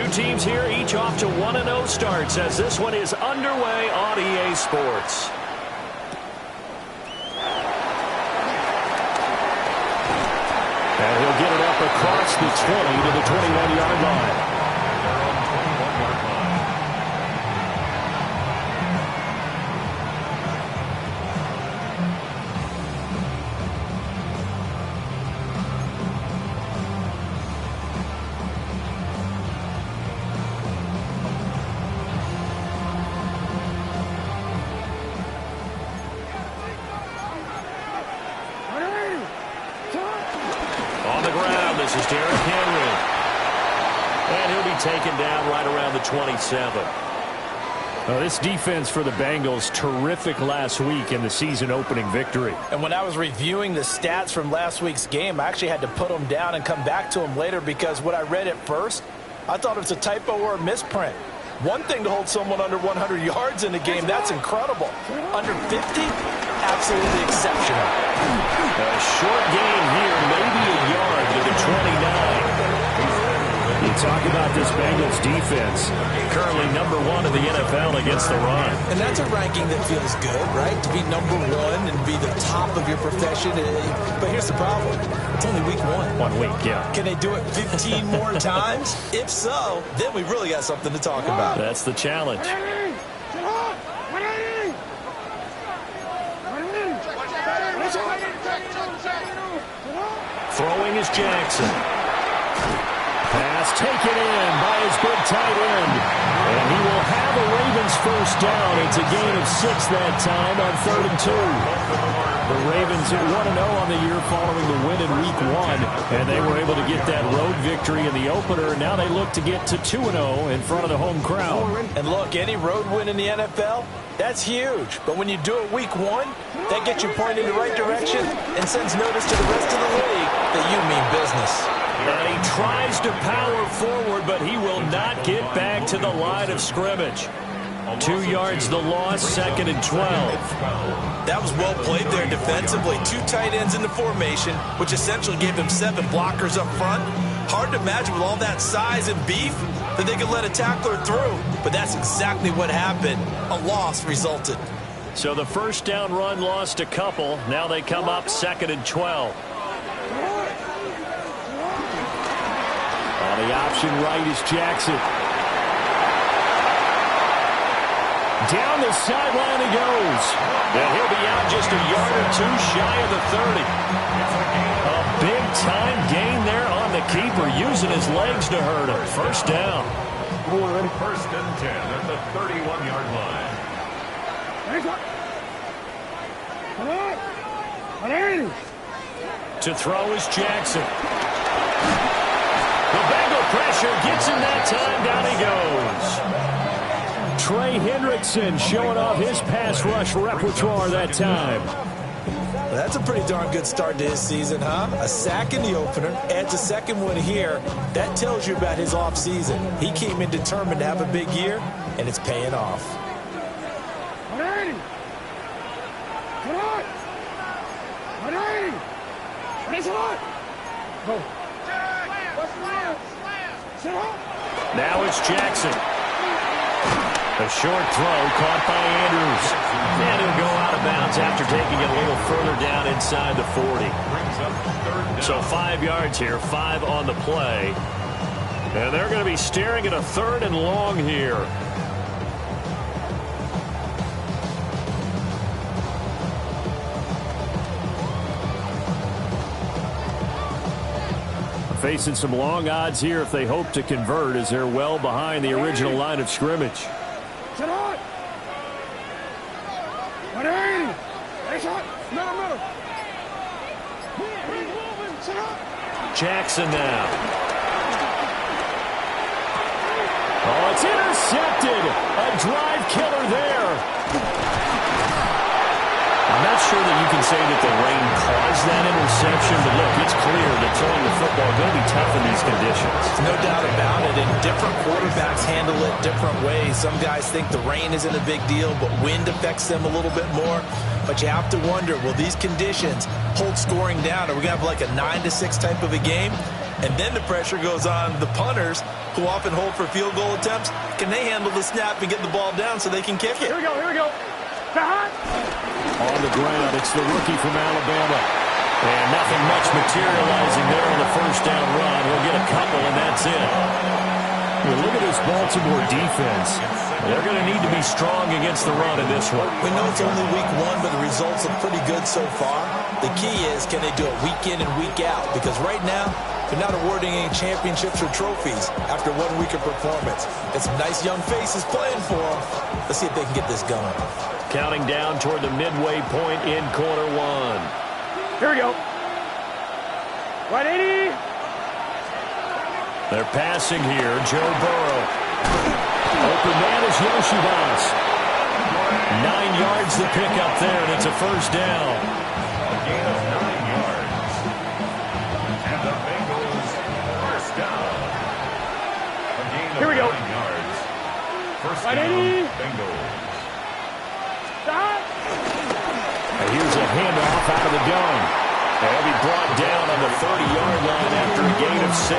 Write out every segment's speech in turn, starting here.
teams here, each off to 1-0 starts as this one is underway on EA Sports. And he'll get it up across the 20 to the 21-yard line. Taken down right around the 27. This defense for the Bengals, terrific last week in the season-opening victory. And when I was reviewing the stats from last week's game, I actually had to put them down and come back to them later because what I read at first, I thought it was a typo or a misprint. One thing to hold someone under 100 yards in a game, that's incredible. Under 50, absolutely exceptional. A short gain here, maybe a yard to the 29. You talk about this Bengals defense, currently #1 in the NFL against the run. And that's a ranking that feels good, right? To be #1 and be the top of your profession. But here's the problem. It's only week 1. 1 week, yeah. Can they do it 15 more times? If so, then we really got something to talk about. That's the challenge. Throwing is Jackson. Pass taken in by his big tight end. And he will have a Ravens first down. It's a gain of 6 that time on 3rd and 2. The Ravens at 1-0 on the year following the win in week 1. And they were able to get that road victory in the opener. Now they look to get to 2-0 in front of the home crowd. And look, any road win in the NFL, that's huge. But when you do it week 1, that gets you pointed in the right direction and sends notice to the rest of the league that you mean business. And he tries to power forward, but he will not get back to the line of scrimmage. 2 yards the loss, 2nd and 12. That was well played there defensively. 2 tight ends in the formation, which essentially gave them 7 blockers up front. Hard to imagine with all that size and beef that they could let a tackler through. But that's exactly what happened. A loss resulted. So the first down run lost a couple. Now they come up 2nd and 12. On the option right is Jackson. Down the sideline he goes. And he'll be out just a yard or 2 shy of the 30. A big-time gain there on the keeper, using his legs to hurt him. First down. First and 10 at the 31-yard line. To throw is Jackson. The Bengal pressure gets him that time. Down he goes. Trey Hendrickson showing off his pass rush repertoire that time. Well, that's a pretty darn good start to his season, huh? A sack in the opener, adds a second one here. That tells you about his offseason. He came in determined to have a big year, and it's paying off. Now it's Jackson. A short throw caught by Andrews. And he'll go out of bounds after taking it a little further down inside the 40. So 5 yards here, 5 on the play. And they're going to be staring at a 3rd and long here. Facing some long odds here if they hope to convert, as they're well behind the original line of scrimmage. Jackson now. Oh, it's intercepted. A drive killer there. I'm not sure that you can say that the rain caused that interception, but look, it's clear that throwing the football is going to be tough in these conditions. No doubt about it, and different quarterbacks handle it different ways. Some guys think the rain isn't a big deal, but wind affects them a little bit more. But you have to wonder, will these conditions hold scoring down? Are we going to have like a 9-6 type of a game? And then the pressure goes on the punters, who often hold for field goal attempts. Can they handle the snap and get the ball down so they can kick it? Here we go, here we go. On the ground, it's the rookie from Alabama. And nothing much materializing there on the first down run. He'll get a couple, and that's it. Well, look at this Baltimore defense. They're going to need to be strong against the run in this one. We know it's only week one, but the results look pretty good so far. The key is, can they do it week in and week out? Because right now, they're not awarding any championships or trophies after 1 week of performance. And some nice young faces playing for them. Let's see if they can get this going. Counting down toward the midway point in quarter one. Here we go. 180. They're passing here. Joe Burrow. Open man is Yoshibas. 9 yards to pick up there, and it's a first down. A gain of 9 yards. And the Bengals first down. A gain of Here we go. 9 yards. First down, 180. Bengals. Stop. And here's a handoff out of the gun. And he'll be brought down on the 30-yard line after a gain of 6.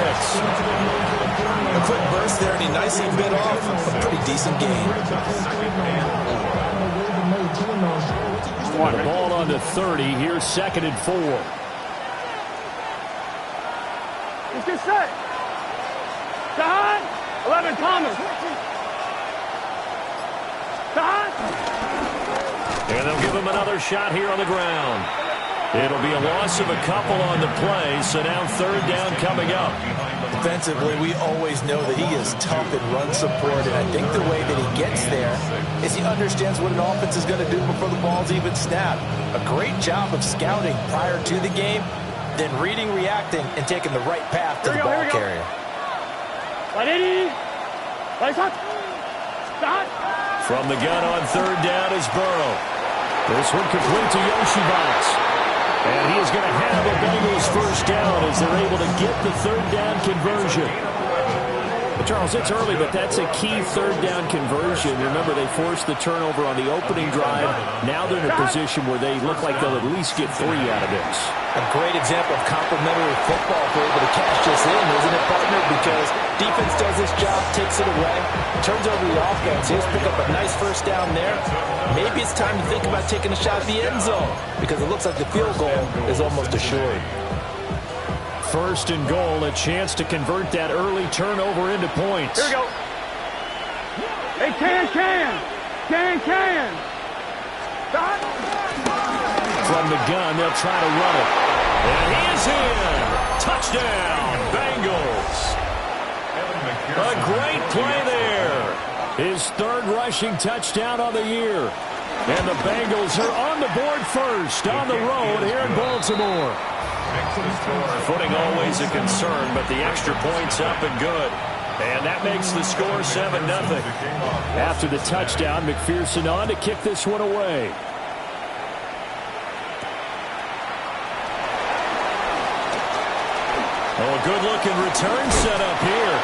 A quick burst there, and he nicely bit off a pretty decent gain. The ball on the 30. Here's 2nd and 4. Let's get set. Stop. 11 Thomas. Stop. And they'll give him another shot here on the ground. It'll be a loss of a couple on the play, so now 3rd down coming up. Defensively, we always know that he is tough in run support, and I think the way that he gets there is he understands what an offense is going to do before the ball's even snapped. A great job of scouting prior to the game, then reading, reacting, and taking the right path to the ball carrier. 180. Lights on. Stop. From the gun on 3rd down is Burrow. This one complete to Yoshibas. And he is going to have a Bengals first down as they're able to get the 3rd down conversion. But Charles, it's early, but that's a key 3rd down conversion. Remember, they forced the turnover on the opening drive. Now they're in a position where they look like they'll at least get 3 out of this. A great example of complementary football if they're able to cash this in, isn't it, partner? Because defense does this job, takes it away, turns over the offense. He'll pick up a nice first down there. Maybe it's time to think about taking a shot at the end zone because it looks like the field goal is almost assured. 1st and goal, a chance to convert that early turnover into points. Here we go. Hey, can. Stop. From the gun, they'll try to run it. And he is in. Touchdown, Bengals. A great play there. His 3rd rushing touchdown of the year. And the Bengals are on the board first on the road here in Baltimore. Footing always a concern, but the extra point's up and good. And that makes the score 7-0. After the touchdown, McPherson on to kick this one away. Oh, a good-looking return set up here.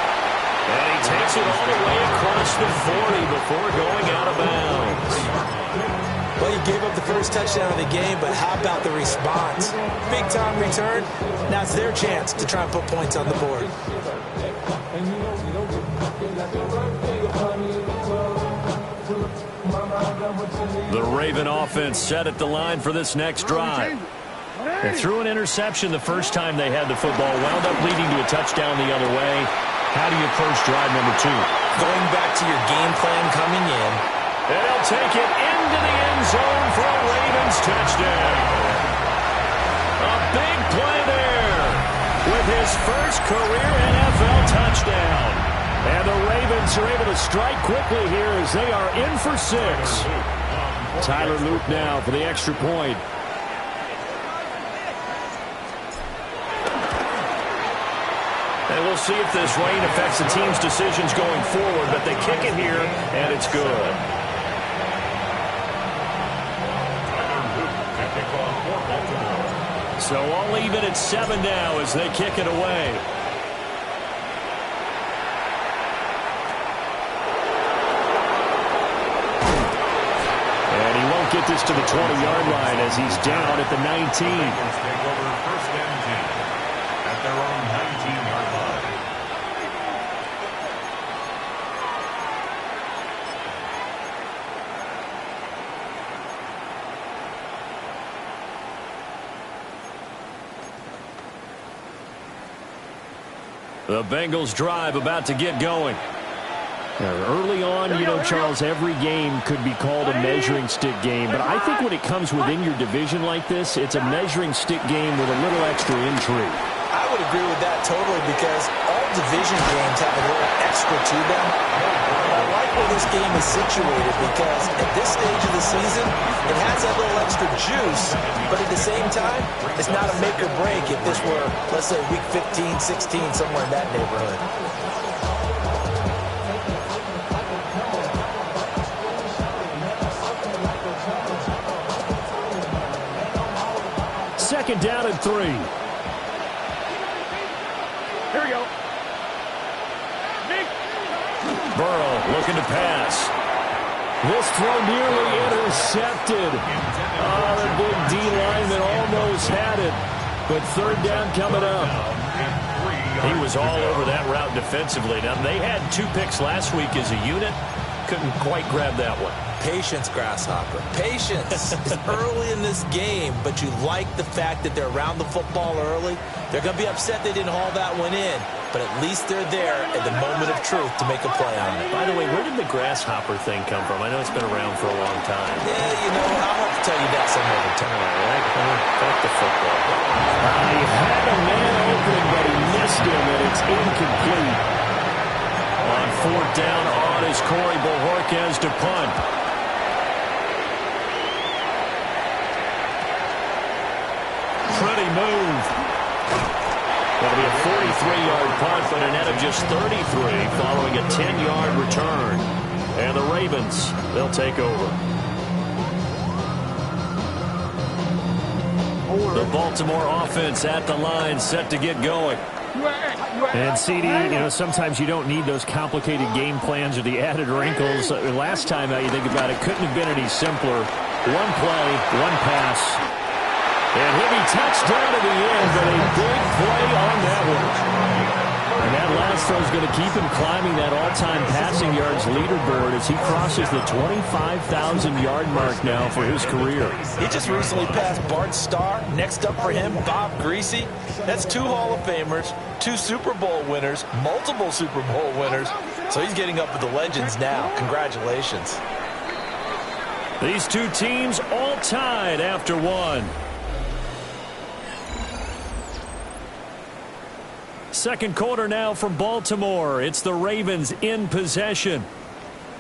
And he takes it all the way across the 40 before going out of bounds. Well, he gave up the first touchdown of the game, but how about the response? Big-time return. Now it's their chance to try and put points on the board. The Raven offense set at the line for this next drive. They threw an interception the first time they had the football, wound up leading to a touchdown the other way. How do you approach drive number 2? Going back to your game plan coming in. And he'll take it into the end zone for a Ravens touchdown. A big play there with his first career NFL touchdown. And the Ravens are able to strike quickly here as they are in for 6. Tyler Luke now for the extra point. And we'll see if this rain affects the team's decisions going forward, but they kick it here, and it's good. So all even at 7 now as they kick it away. And he won't get this to the 20-yard line as he's down at the 19. Take over 1st and 10 at their own 19-yard The Bengals drive about to get going. Early on, Charles, every game could be called a measuring stick game. But I think when it comes within your division like this, it's a measuring stick game with a little extra intrigue. I would agree with that totally because all division games have a little extra to them. I like where this game is situated because at this stage of the season, it has that little extra juice, but at the same time, it's not a make or break if this were, let's say, week 15, 16, somewhere in that neighborhood. Second down and 3. Here we go. Burrow looking to pass. This throw nearly intercepted. The big D lineman almost had it. But third down coming up. He was all over that route defensively. Now, they had 2 picks last week as a unit. Couldn't quite grab that one. Patience, Grasshopper. Patience. It's early in this game, but you like the fact that they're around the football early. They're going to be upset they didn't haul that one in, but at least they're there at the moment of truth to make a play on it. By the way, where did the grasshopper thing come from? I know it's been around for a long time. Yeah, I'll have to tell you that some other time. Fuck the football. He had a man open, but he missed him, and it's incomplete. On fourth down, on is Corey Bojorquez to punt. Pretty move. That'll be a 43-yard punt, but a net of just 33 following a 10-yard return. And the Ravens, they'll take over. The Baltimore offense at the line, set to get going. And CD, sometimes you don't need those complicated game plans or the added wrinkles. Last time out, you think about it, couldn't have been any simpler. One play, one pass. And he'll be touchdown at the end, but a big play on that one. And that last throw is going to keep him climbing that all-time passing yards leaderboard as he crosses the 25,000-yard mark now for his career. He just recently passed Bart Starr. Next up for him, Bob Greasy. That's 2 Hall of Famers, 2 Super Bowl winners, multiple Super Bowl winners. So he's getting up with the legends now. Congratulations. These 2 teams all tied after 1. Second quarter now from Baltimore. It's the Ravens in possession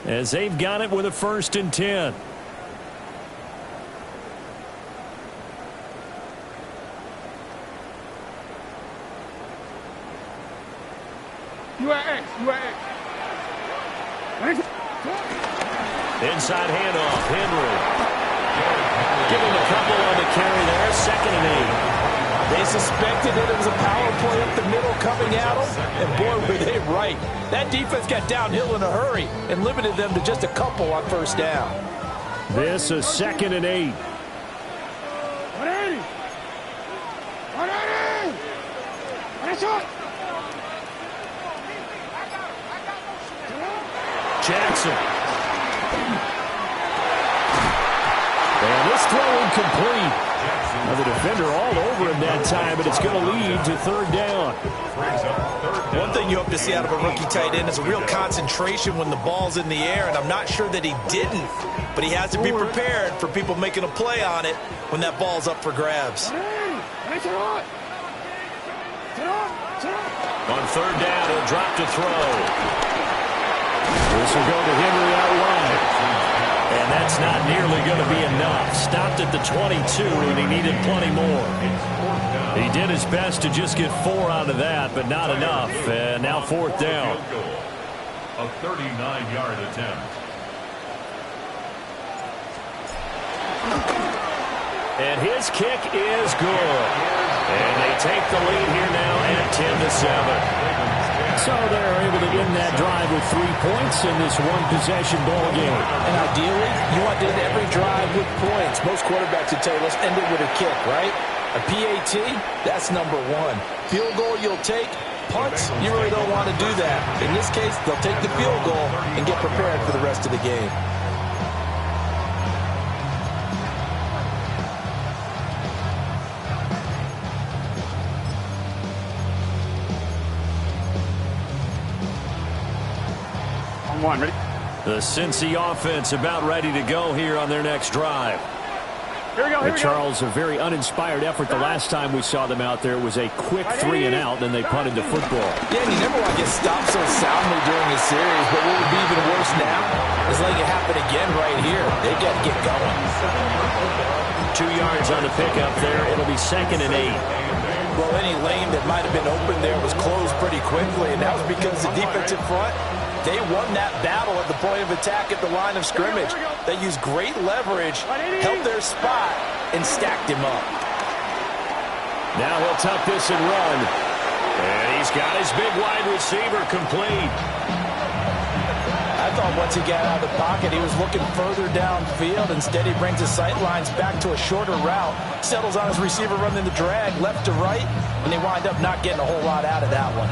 as they've got it with a 1st and 10. Inside handoff, Henry. Give him a couple on the carry there. 2nd and 8. They suspected that it was a power play up the middle coming at them, and boy, were they right. That defense got downhill in a hurry and limited them to just a couple on 1st down. This is 2nd and 8. Jackson. And this throw incomplete. Now the defender all over him that time, but it's going to lead to 3rd down. One thing you hope to see out of a rookie tight end is a real concentration when the ball's in the air, and I'm not sure that he didn't, but he has to be prepared for people making a play on it when that ball's up for grabs. On 3rd down, he'll drop to throw. This will go to Henry out wide. And that's not nearly going to be enough. Stopped at the 22, and he needed plenty more. He did his best to just get 4 out of that, but not enough. And now 4th down. A 39-yard attempt. And his kick is good. And they take the lead here now at 10-7. So they're able to end that drive with 3 points in this one-possession ball game. And ideally, you want to end every drive with points. Most quarterbacks would tell us end it with a kick, right? A PAT, that's number 1. Field goal you'll take. Punts, you really don't want to do that. In this case, they'll take the field goal and get prepared for the rest of the game. One, ready? The Cincy offense about ready to go here on their next drive. Here we go, here we go. Charles, a very uninspired effort. The last time we saw them out there was a quick 3 and out, then they punted the football. Yeah, and you never want to get stopped so soundly during a series, but what would be even worse now is letting it happen again right here. They got to get going. 2 yards on the pickup there. It'll be 2nd and 8. Well, any lane that might have been open there was closed pretty quickly, and that was because the defensive front, they won that battle at the point of attack at the line of scrimmage. They used great leverage, held their spot, and stacked him up. Now he'll tuck this and run. And he's got his big wide receiver complete. I thought once he got out of the pocket, he was looking further downfield. Instead, he brings his sight lines back to a shorter route, settles on his receiver running the drag left to right, and they wind up not getting a whole lot out of that one.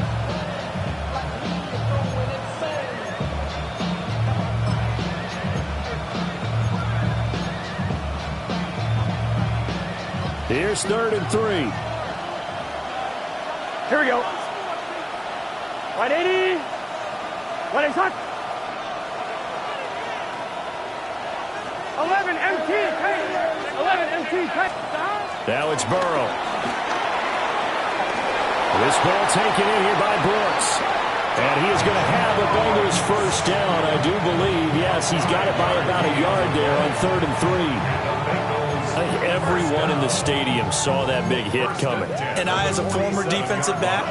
Here's 3rd and 3. Here we go. 180. 180, hot. 11 MT, 11 MT, Now it's Burrow. This ball taken in here by Brooks. And he is going to have a Bengals first down, I do believe. Yes, he's got it by about a yard there on 3rd and 3. I think everyone in the stadium saw that big hit coming. And I, as a former defensive back,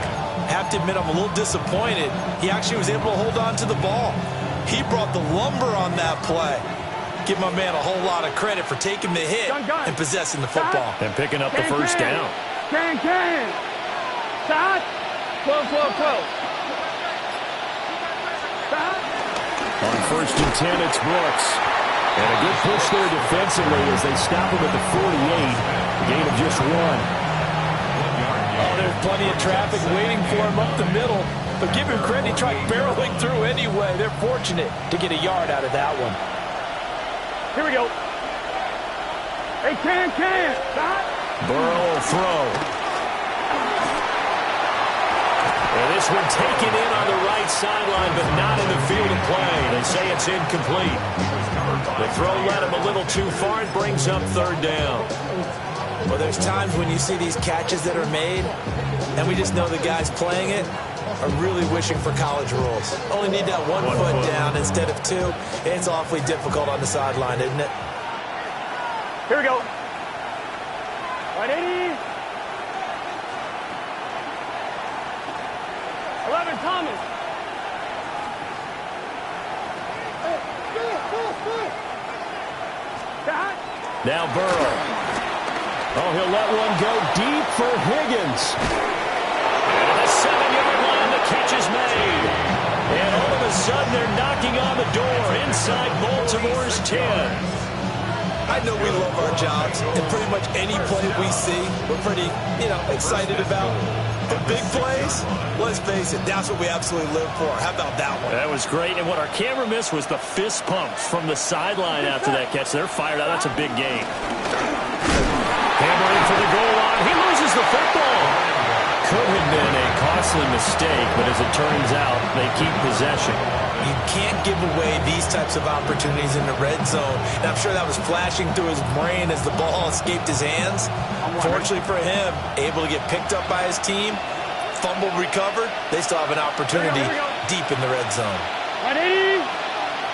have to admit I'm a little disappointed. He actually was able to hold on to the ball. He brought the lumber on that play. Give my man a whole lot of credit for taking the hit and possessing the football. And picking up the first down. Can. Stop. Close. Stop. On 1st and 10, it's Brooks. And a good push there defensively as they stop him at the 48. A gain of just 1. Oh, there's plenty of traffic waiting for him up the middle. But give him credit, he tried barreling through anyway. They're fortunate to get a yard out of that one. Here we go. Hey, can. Stop. Burrow will throw. And this one taken in on the right sideline, but not in the field of play. They say it's incomplete. The throw led him a little too far and brings up 3rd down. Well, there's times when you see these catches that are made, and we just know the guys playing it are really wishing for college rules. Only need that one foot down instead of 2. It's awfully difficult on the sideline, isn't it? Here we go. 180. 11 Thomas. Now Burrow. Oh, he'll let one go deep for Higgins. And the 7-yard line, the catch is made. And all of a sudden, they're knocking on the door inside Baltimore's 10. I know we love our jobs, and pretty much any play we see, we're pretty, excited about. The big plays, let's face it, that's what we absolutely live for. How about that one? That was great, and what our camera missed was the fist pumps from the sideline after that catch. They're fired out. That's a big game. Hammering for the goal line. He loses the football. Could have been a costly mistake, but as it turns out, they keep possession. You can't give away these types of opportunities in the red zone. And I'm sure that was flashing through his brain as the ball escaped his hands. Fortunately for him, able to get picked up by his team, fumbled, recovered. They still have an opportunity deep in the red zone. 180.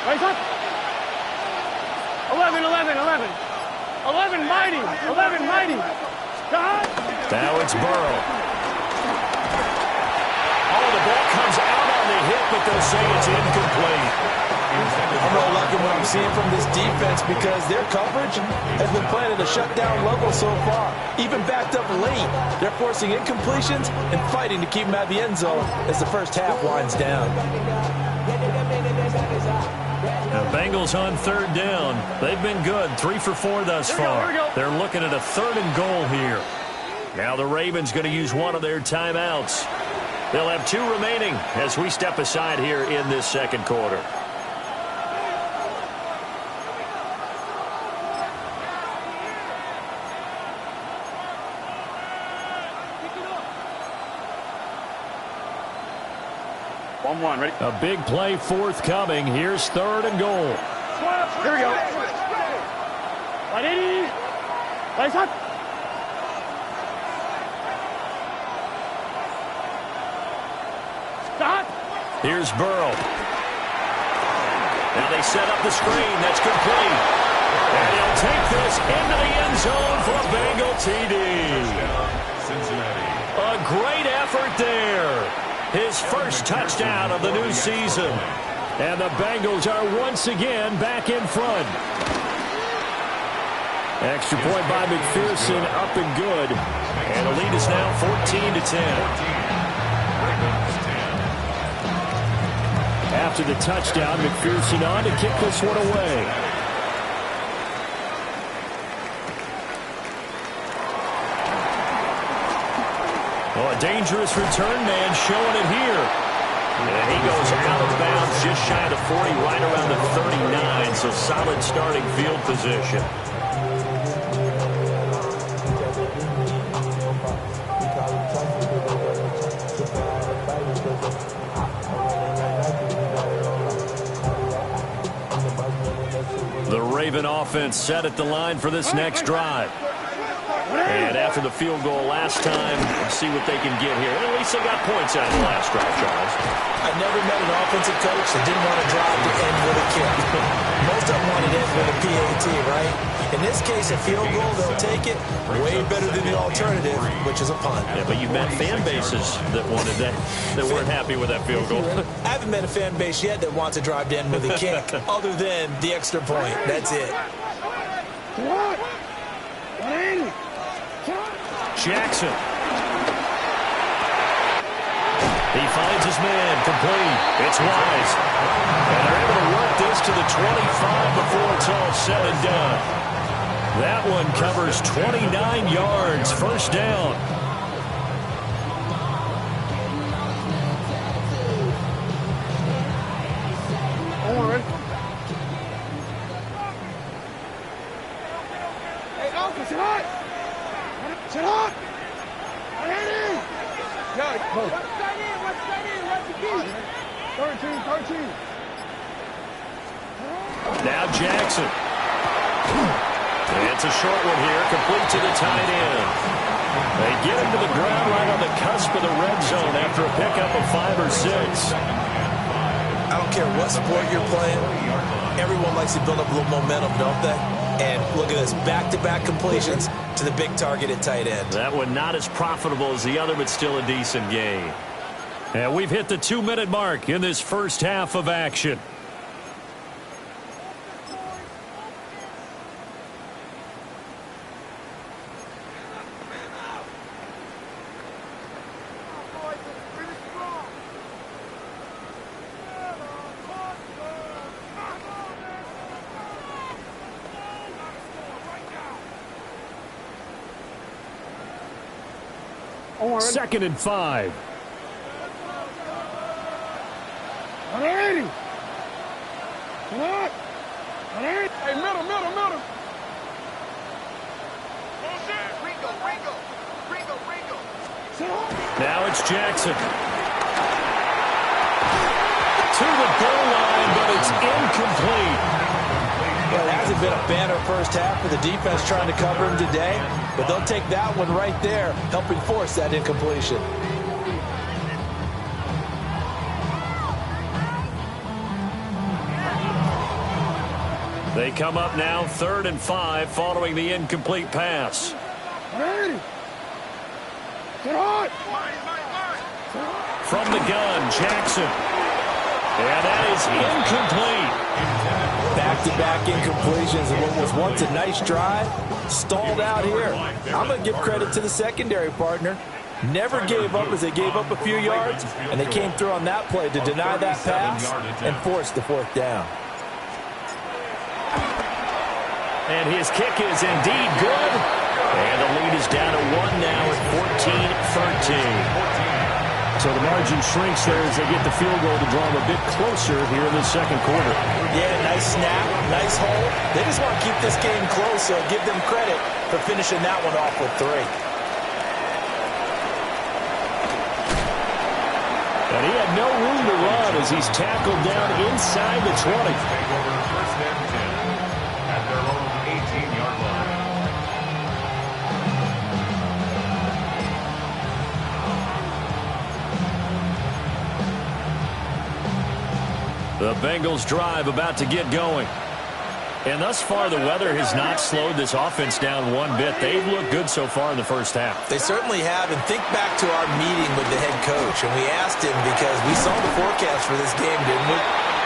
Right up. 11 mighty. Stop. Now it's Burrow. Oh, the ball comes out on the hit, but they'll say it's incomplete. I'm really liking what I'm seeing from this defense because their coverage has been playing at a shutdown level so far. Even backed up late, they're forcing incompletions and fighting to keep them out of the end zone as the first half winds down. The Bengals on 3rd down. They've been good, 3 for 4 thus far. They're looking at a 3rd and goal here. Now the Ravens going to use one of their timeouts. They'll have 2 remaining as we step aside here in this 2nd quarter. 1-1, ready? A big play forthcoming. Here's 3rd and goal. Here we go. 180. Right shot. Stop. Here's Burrow. Now they set up the screen. That's complete. And he'll take this into the end zone for a Bengal TD. Cincinnati. A great effort there. His first touchdown of the new season. And the Bengals are once again back in front. Extra point by McPherson, up and good. And the lead is now 14-10. After the touchdown, McPherson on to kick this one away. Well, a dangerous return man showing it here. And he goes out of bounds just shy of the 40, right around the 39, so solid starting field position. The Raven offense set at the line for this next drive. And after the field goal last time, let's see what they can get here. At least they got points out of the last drive, Charles. I never met an offensive coach that didn't want to drive to end with a kick. Most of them wanted to end with a PAT, right? In this case, a field goal, they'll take it. Way better than the alternative, which is a punt. Yeah, but you've met fan bases that wanted that weren't happy with that field goal. I haven't met a fan base yet that wants to drive to end with a kick, other than the extra point. That's it. What? Jackson. He finds his man, complete. It's Wise. And they're able to work this to the 25 before it's all said and done. That one covers 29 yards, first down. Hey, Uncle, sit hot. Sit hot. What's that in? What's the key? 13. Now Jackson. It's a short one here, complete to the tight end. They get him to the ground right on the cusp of the red zone after a pickup of 5 or 6. I don't care what sport you're playing. Everyone likes to build up a little momentum, don't they? And look at this, back-to-back completions to the big target at tight end. That one not as profitable as the other, but still a decent gain. And we've hit the 2-minute mark in this first half of action. Second and 5. 180. What? 180. Hey, middle. Now it's Jackson. To the goal line, but it's incomplete. Well, it hasn't been a banner first half for the defense trying to cover him today, but they'll take that one right there, helping force that incompletion. They come up now 3rd and 5 following the incomplete pass. 180. Sit hot. From the gun, Jackson. And that is incomplete. Back-to-back incompletions of what was once a nice drive, stalled out here. I'm going to give credit to the secondary partner. Never gave up as they gave up a few yards, and they came through on that play to deny that pass and force the 4th down. And his kick is indeed good. And the lead is down to 1 now at 14-13. So the margin shrinks there as they get the field goal to draw them a bit closer here in the second quarter. Yeah, nice snap, nice hold. They just want to keep this game close, so give them credit for finishing that one off with 3. And he had no room to run as he's tackled down inside the 20. Take over first and 10 at their own 18-yard line. The Bengals drive about to get going. And thus far, the weather has not slowed this offense down one bit. They've looked good so far in the first half. They certainly have. And think back to our meeting with the head coach. And we asked him because we saw the forecast for this game, didn't we?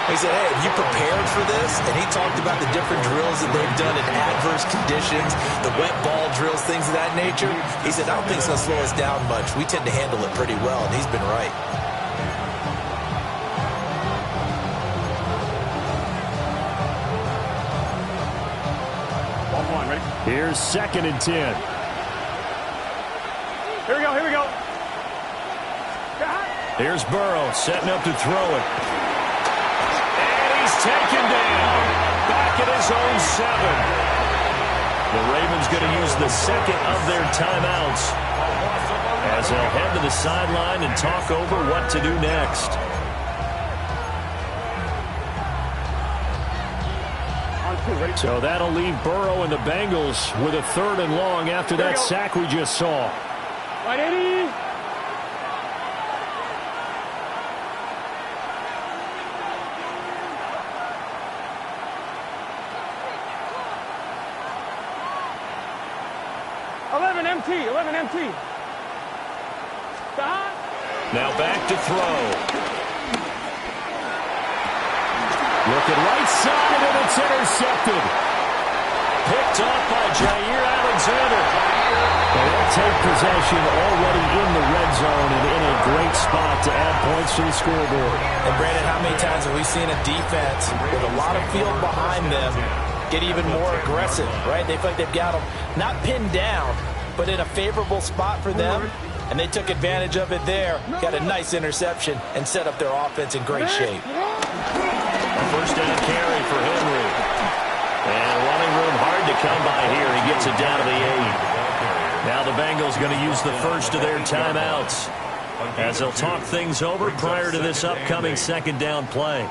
He said, hey, have you prepared for this? And he talked about the different drills that they've done in adverse conditions, the wet ball drills, things of that nature. He said, I don't think it's going to slow us down much. We tend to handle it pretty well, and he's been right. Here's 2nd and 10. Here we go. Here's Burrow setting up to throw it. And he's taken down. Back at his own 7. The Ravens going to use the second of their timeouts as they'll head to the sideline and talk over what to do next. So that'll leave Burrow and the Bengals with a 3rd and long after that sack we just saw. Right, Eddie. Eleven MT. Stop. Now back to throw. Looking right side, and it's intercepted. Picked up by Jair Alexander. They'll take possession already in the red zone and in a great spot to add points to the scoreboard. And Brandon, how many times have we seen a defense with a lot of field behind them get even more aggressive, right? They feel like they've got them not pinned down, but in a favorable spot for them. And they took advantage of it there. Got a nice interception and set up their offense in great shape. First down carry for Henry. And running room hard to come by here. He gets it down to the 8. Now the Bengals going to use the first of their timeouts as they'll talk things over prior to this upcoming 2nd down play.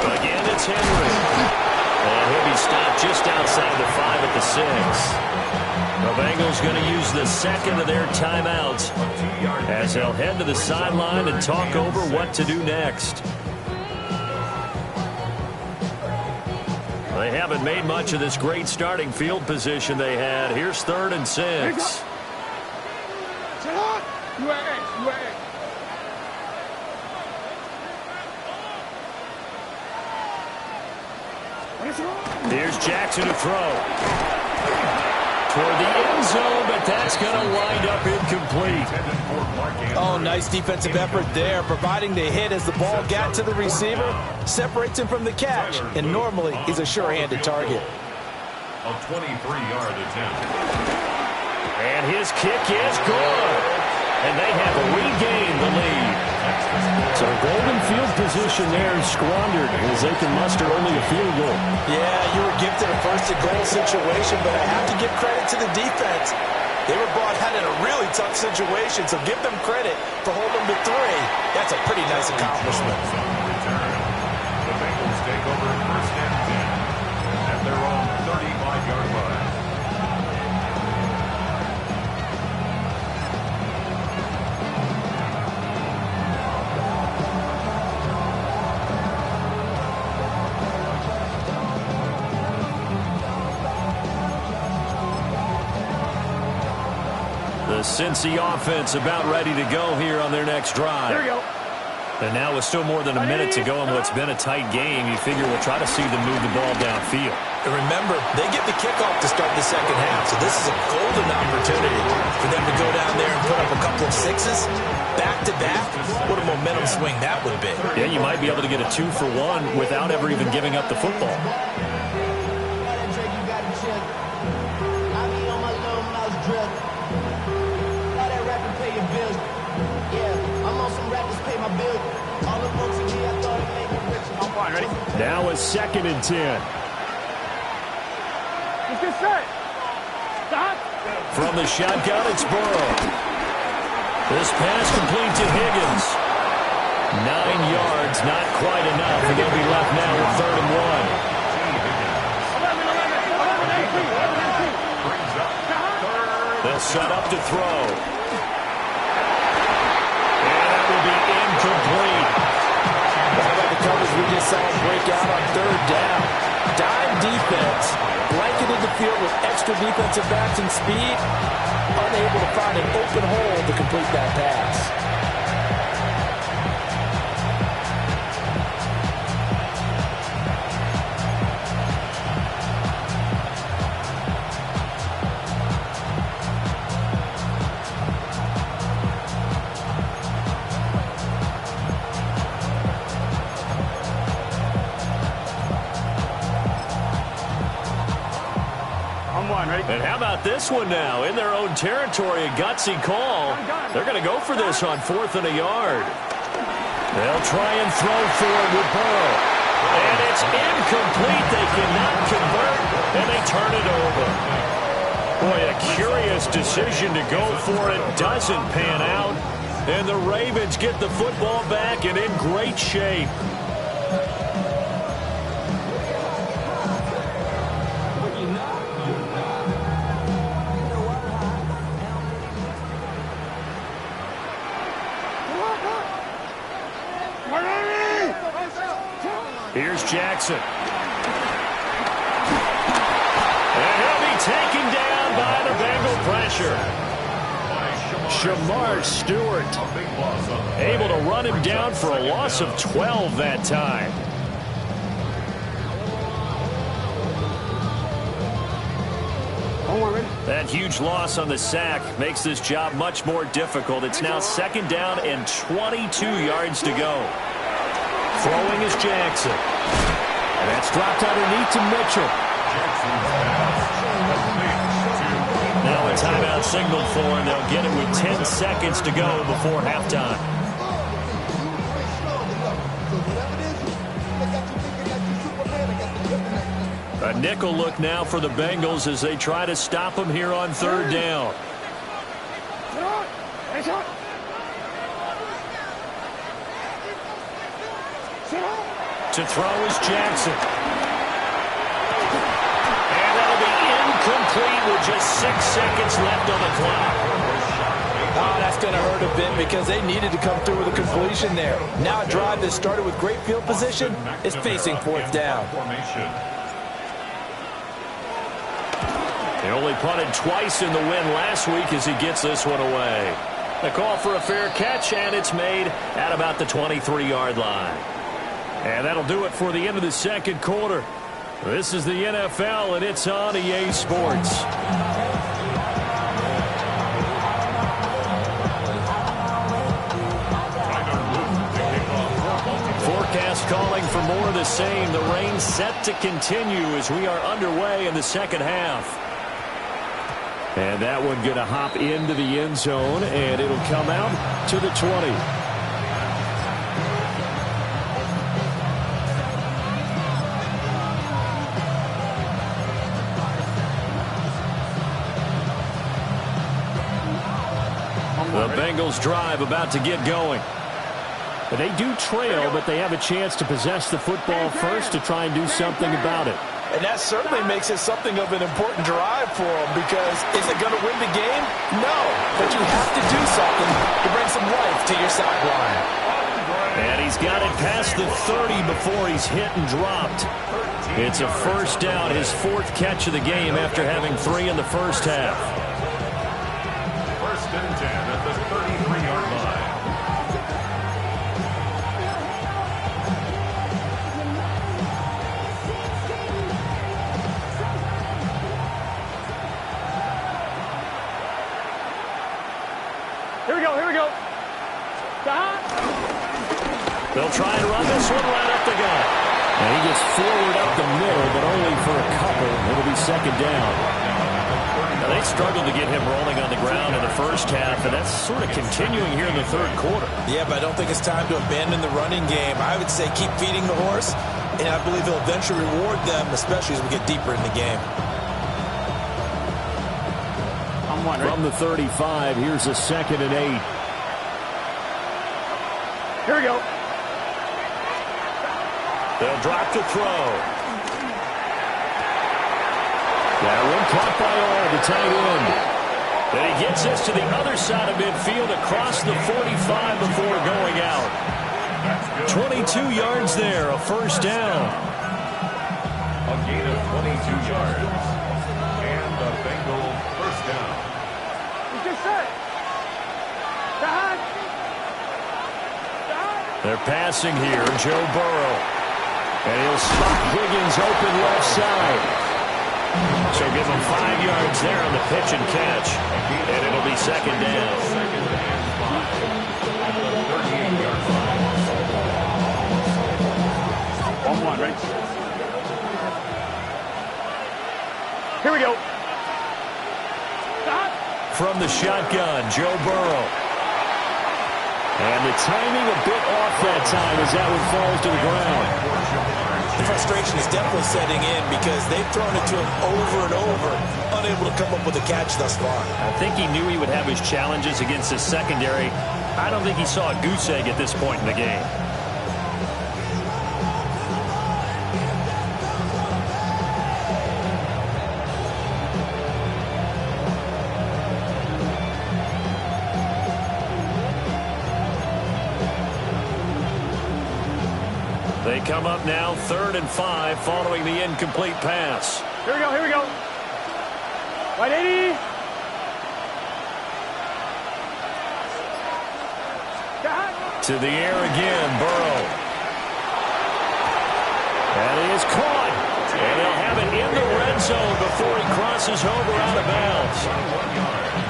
Again, it's Henry. And he'll be stopped just outside the 5 at the 6. The Bengals going to use the second of their timeouts as they'll head to the sideline and talk over what to do next. They haven't made much of this great starting field position they had. Here's 3rd and 6. Here's Jackson to throw. Toward the end zone, but that's going to wind up incomplete. Oh, nice defensive effort there, providing the hit as the ball got to the receiver, separates him from the catch, and normally he's a sure-handed target. A 23-yard attempt. And his kick is good. And they have regained the lead. So golden field position there is squandered as they can muster only a field goal. Yeah, you were gifted a first-and-goal situation, but I have to give credit to the defense. They were brought out in a really tough situation, so give them credit for holding them to 3. That's a pretty nice accomplishment. The Bengals take over first and 10 at their own 35-yard line. The Cincy offense about ready to go here on their next drive. Here we go. And now with still more than a minute to go in what's been a tight game, you figure we'll try to see them move the ball downfield. And remember, they get the kickoff to start the second half, so this is a golden opportunity for them to go down there and put up a couple of 6s back-to-back. What a momentum swing that would be. Yeah, you might be able to get a 2-for-1 without ever even giving up the football. Yeah, I'm on some rappers pay my bill. All the folks in me, I thought Now a 2nd and 10. Let's get set. Stop. From the shotgun, it's Burrow. This pass complete to Higgins. 9 yards, not quite enough, and they'll be left now with 3rd and 1. They'll set up to throw. And that will be incomplete. How about the coverage we just saw break out on 3rd down? Dime defense, blanketed the field with extra defensive backs and speed, unable to find an open hole to complete that pass. And how about this one now? In their own territory, a gutsy call. They're going to go for this on 4th and a yard. They'll try and throw for it with Burrow. And it's incomplete. They cannot convert, and they turn it over. Boy, a curious decision to go for it. Doesn't pan out. And the Ravens get the football back and in great shape. Here's Jackson. And he'll be taken down by the Bengal pressure. Shamar Stewart able to run him down for a loss of 12 that time. That huge loss on the sack makes this job much more difficult. It's now 2nd down and 22 yards to go. Throwing is Jackson. And that's dropped underneath to Mitchell. Now a timeout signal for him. They'll get it with 10 seconds to go before halftime. A nickel look now for the Bengals as they try to stop him here on 3rd down. To throw is Jackson. And that'll be incomplete with just 6 seconds left on the clock. Oh, that's going to hurt a bit because they needed to come through with a completion there. Now a drive that started with great field position is facing 4th down. They only punted twice in the win last week as he gets this one away. The call for a fair catch, and it's made at about the 23-yard line. And that'll do it for the end of the 2nd quarter. This is the NFL, and it's on EA Sports. Forecast calling for more of the same. The rain set to continue as we are underway in the 2nd half. And that one going to hop into the end zone, and it'll come out to the 20. The Bengals drive about to get going. They do trail, but they have a chance to possess the football first to try and do something about it. And that certainly makes it something of an important drive for them because is it going to win the game? No, but you have to do something to bring some life to your sideline. And he's got it past the 30 before he's hit and dropped. It's a 1st down, his 4th catch of the game after having 3 in the 1st half. 1st and 10 at the 33-yard line. Here we go. Stop. They'll try and run this one right up the gut. And he gets forward up the middle, but only for a couple. It'll be 2nd down. Now, they struggled to get him rolling on the ground in the 1st half, and that's sort of continuing here in the 3rd quarter. Yeah, but I don't think it's time to abandon the running game. I would say keep feeding the horse. And I believe he'll eventually reward them, especially as we get deeper in the game. From the 35, here's a 2nd and 8. Here we go. They'll drop to throw. That one caught by all, the tight end. And he gets this to the other side of midfield across the 45 before going out. 22 yards there, a first down. A gain of 22 yards. And the Bengals first down. He's just set. Behind. They're passing here, Joe Burrow. And he'll spot Higgins open left side. So give him 5 yards there on the pitch and catch. And it'll be 2nd down. Second and 5 at the 38-yard line. 1-1, right? Here we go. From the shotgun, Joe Burrow. And the timing a bit off that time as that one falls to the ground. The frustration is definitely setting in because they've thrown it to him over and over, unable to come up with a catch thus far. I think he knew he would have his challenges against his secondary. I don't think he saw a goose egg at this point in the game. They come up now 3rd and 5 following the incomplete pass. Here we go, here we go. 180. To the air again, Burrow. And he is caught. And they'll have it in the red zone before he crosses over out of bounds.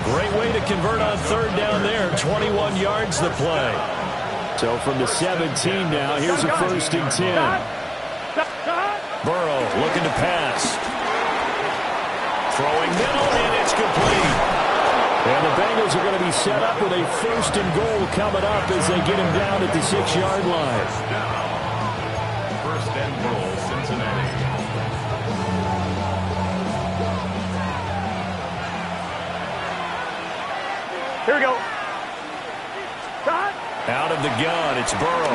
Great way to convert on 3rd down there. 21 yards the play. So from the 17 now, here's a 1st and 10. Burrow looking to pass. Throwing middle, and it's complete. And the Bengals are going to be set up with a 1st and goal coming up as they get him down at the 6-yard line. 1st and goal, Cincinnati. Here we go. Out of the gun, it's Burrow.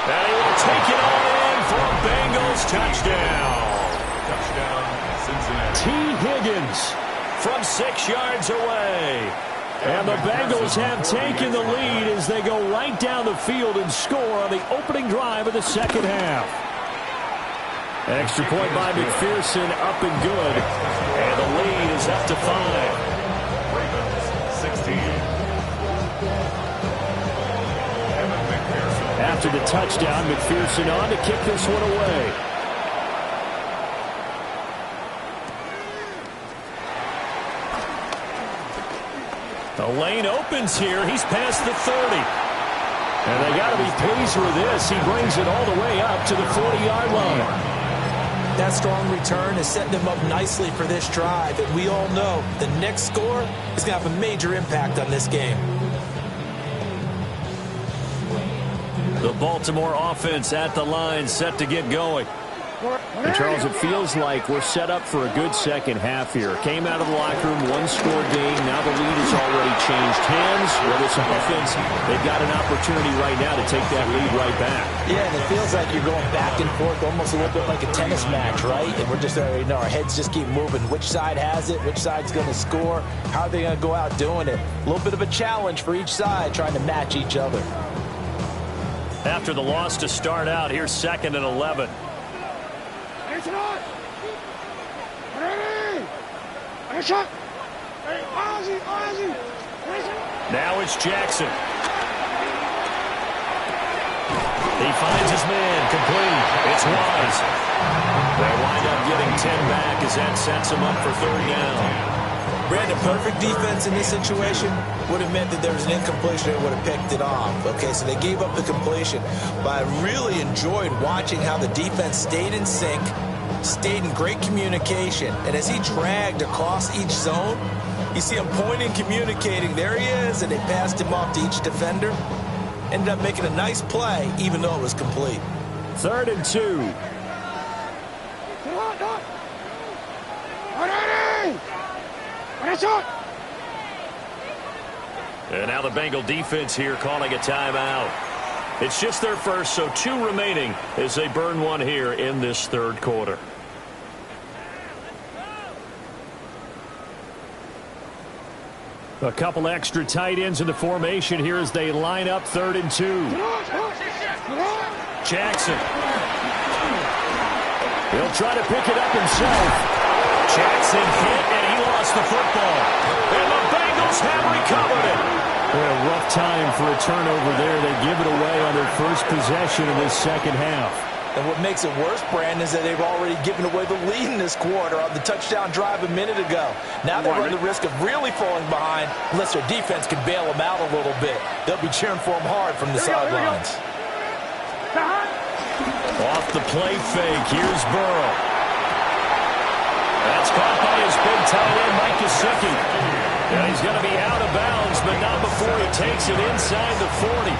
And he will take it all in for a Bengals touchdown. Touchdown, Cincinnati. T. Higgins from 6 yards away. And the Bengals have taken the lead as they go right down the field and score on the opening drive of the 2nd half. Extra point by McPherson, up and good. And the lead is up to 5. Ravens, 16. After the touchdown, McPherson on to kick this one away. The lane opens here. He's past the 30. And they got to be pleased with this. He brings it all the way up to the 40-yard line. That strong return is setting them up nicely for this drive. And we all know the next score is going to have a major impact on this game. The Baltimore offense at the line, set to get going. And Charles, it feels like we're set up for a good 2nd half here. Came out of the locker room, 1-score game. Now the lead has already changed hands. Well, this offense, they've got an opportunity right now to take that lead right back. Yeah, and it feels like you're going back and forth, almost a little bit like a tennis match, right? And we're just, our heads just keep moving. Which side has it? Which side's going to score? How are they going to go out doing it? A little bit of a challenge for each side, trying to match each other. After the loss to start out, here's 2nd and 11. Now it's Jackson. He finds his man, complete. It's Wise. They wind up getting 10 back as that sets him up for 3rd down. Brandon, perfect defense in this situation would have meant that there was an incompletion and would have picked it off. Okay, so they gave up the completion. But I really enjoyed watching how the defense stayed in sync, stayed in great communication. And as he dragged across each zone, you see him pointing, communicating. There he is, and they passed him off to each defender. Ended up making a nice play, even though it was complete. 3rd and 2. And now the Bengal defense here calling a timeout. It's just their first, so 2 remaining as they burn one here in this 3rd quarter. A couple extra tight ends in the formation here as they line up 3rd and 2. Jackson. He'll try to pick it up himself. Jackson hit, and he lost the football. And the Bengals have recovered it. A rough time for a turnover there. They give it away on their first possession of this 2nd half. And what makes it worse, Brandon, is that they've already given away the lead in this quarter on the touchdown drive a minute ago. Now they run the risk of really falling behind unless their defense can bail them out a little bit. They'll be cheering for them hard from the sidelines. Off the play fake, here's Burrow. That's caught by his big tight end, Mike Gesicki. And he's going to be out of bounds, but not before he takes it inside the 40.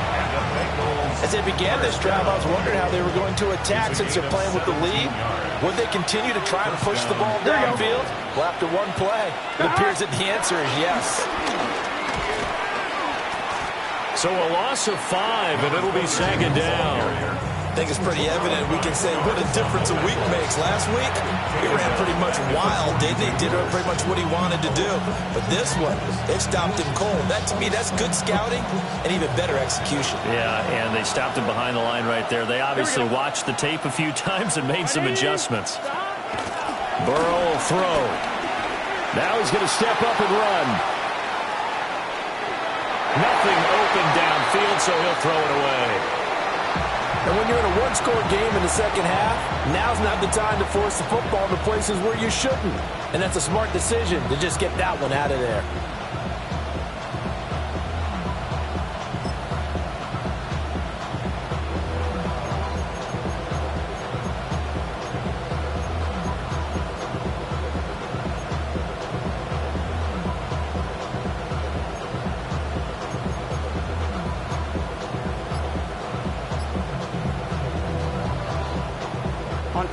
As they began this drive, I was wondering how they were going to attack since they're playing with the lead. Would they continue to try and push the ball downfield? Well, after one play, it appears that the answer is yes. So a loss of 5, and it'll be 2nd down. I think it's pretty evident. We can say what a difference a week makes. Last week, he ran pretty much wild, didn't he? Did pretty much what he wanted to do. But this one, they stopped him cold. That, to me, that's good scouting and even better execution. Yeah, and they stopped him behind the line right there. They obviously watched the tape a few times and made some adjustments. Burrow will throw. Now he's going to step up and run. Nothing open downfield, so he'll throw it away. And when you're in a one-score game in the 2nd half, now's not the time to force the football to places where you shouldn't. And that's a smart decision to just get that one out of there.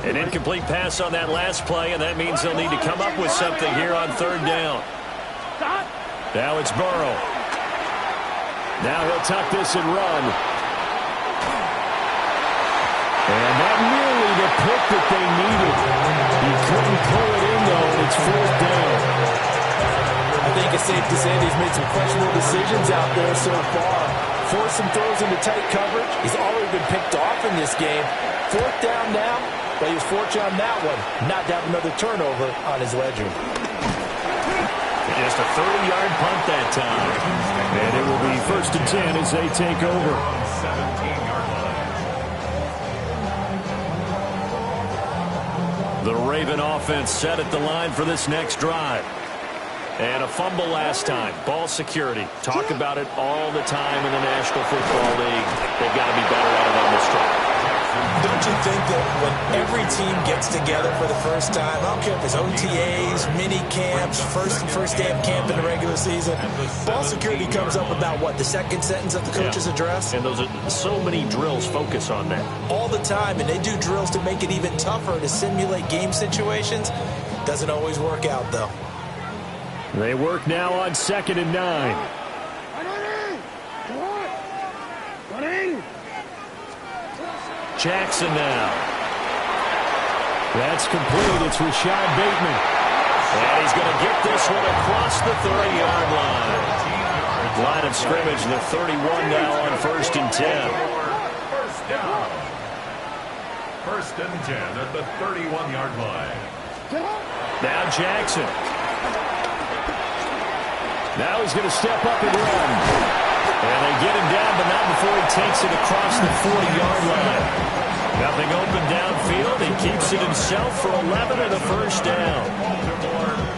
An incomplete pass on that last play, and that means they'll need to come up with something here on 3rd down. Now it's Burrow. Now he'll tuck this and run. And that nearly the pick that they needed. He couldn't pull it in, though, and it's 4th down. I think it's safe to say he's made some questionable decisions out there so far. Forced some throws into tight coverage. He's already been picked off in this game. 4th down now. But he was fortunate on that one, not to have another turnover on his ledger. Just a 30-yard punt that time. And it will be 1st and 10 as they take over. The Raven offense set at the line for this next drive. And a fumble last time. Ball security. Talk about it all the time in the National Football League. They've got to be better at it on this drive. Don't you think that when every team gets together for the first time, I don't care if it's OTAs, mini camps, first day of camp in the regular season, ball security comes up about what, the 2nd sentence of the coach's address? And those are so many drills focus on that. All the time, and they do drills to make it even tougher to simulate game situations. Doesn't always work out, though. They work now on 2nd and 9. Jackson now. That's complete. It's Rashad Bateman. And he's going to get this one across the 30-yard line. Line of scrimmage, the 31 now on 1st and 10. First down. 1st and 10 at the 31-yard line. Now Jackson. Now he's going to step up and run. And they get him down, but not before he takes it across the 40-yard line. Nothing open downfield. He keeps it himself for 11 and a 1st down.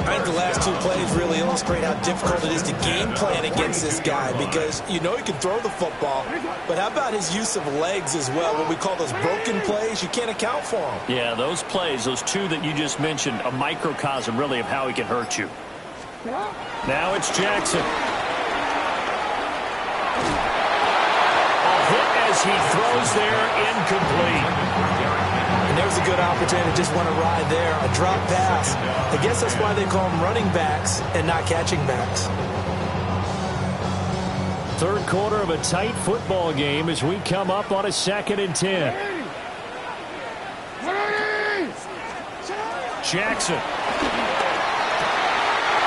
I think the last 2 plays really illustrate how difficult it is to game plan against this guy because you know he can throw the football, but how about his use of legs as well? What we call those broken plays, you can't account for them. Yeah, those plays, those 2 that you just mentioned, a microcosm really of how he can hurt you. Now it's Jackson. as he throws there, incomplete. And there's a good opportunity to just want to ride there, a drop pass. I guess that's why they call them running backs and not catching backs. Third quarter of a tight football game as we come up on a 2nd and 10. Jackson.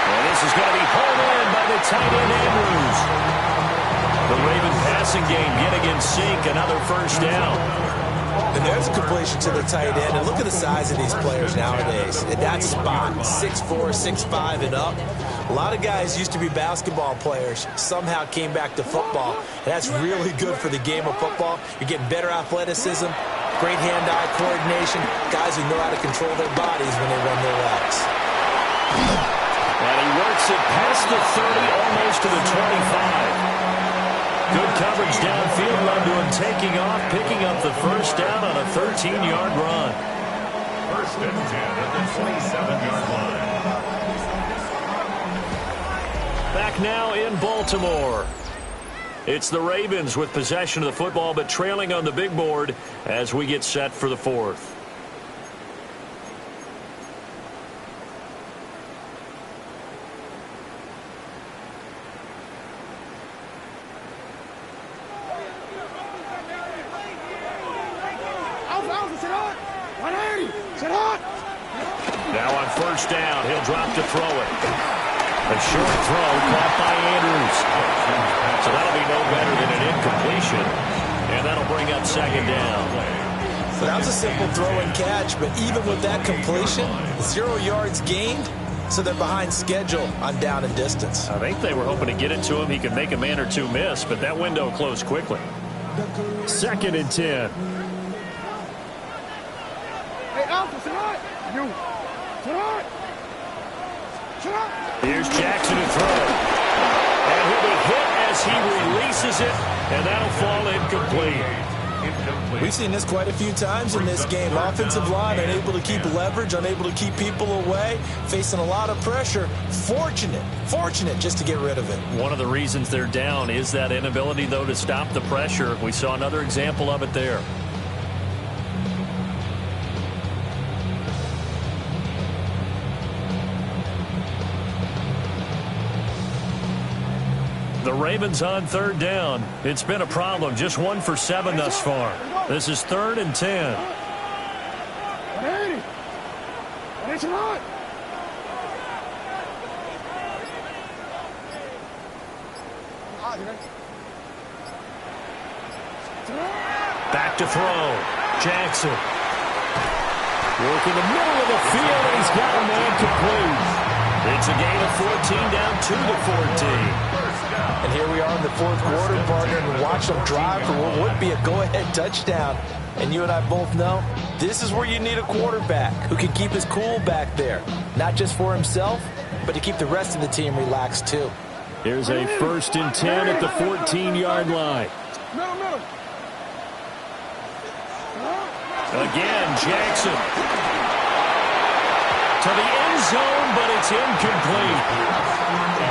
And this is going to be pulled in by the tight end Andrews. The Raven passing game getting in sync, another first down. And there's a completion to the tight end. And look at the size of these players nowadays. At that spot, 6'4", 6'5", and up. A lot of guys used to be basketball players, somehow came back to football. And that's really good for the game of football. You're getting better athleticism, great hand-eye coordination, guys who know how to control their bodies when they run their routes. And he works it past the 30, almost to the 25. Good coverage downfield, run to him taking off, picking up the first down on a 13-yard run. First and 10 at the 27-yard line. Back now in Baltimore. It's the Ravens with possession of the football, but trailing on the big board as we get set for the fourth. Now on first down, he'll drop to throw it. A short throw caught by Andrews. So that'll be no better than an incompletion. And that'll bring up 2nd down. So that was a simple throw and catch, but even with that completion, 0 yards gained, so they're behind schedule on down and distance. I think they were hoping to get it to him. He could make a man or two miss, but that window closed quickly. 2nd and 10. Here's Jackson to throw. And he'll be hit as he releases it, and that'll fall incomplete. We've seen this quite a few times in this game. Offensive line unable to keep leverage, unable to keep people away, facing a lot of pressure. Fortunate just to get rid of it. One of the reasons they're down is that inability, though, to stop the pressure. We saw another example of it there. The Ravens on 3rd down. It's been a problem. Just 1 for 7 thus far. This is 3rd and 10. Back to throw. Jackson. Working the middle of the field, and he's got a man complete. It's a gain of 14 down to the 14. And here we are in the 4th quarter, partner, and watch them drive for what would be a go-ahead touchdown. And you and I both know this is where you need a quarterback who can keep his cool back there, not just for himself, but to keep the rest of the team relaxed too. Here's a 1st and 10 at the 14-yard line. Again, Jackson. To the end zone, but it's incomplete.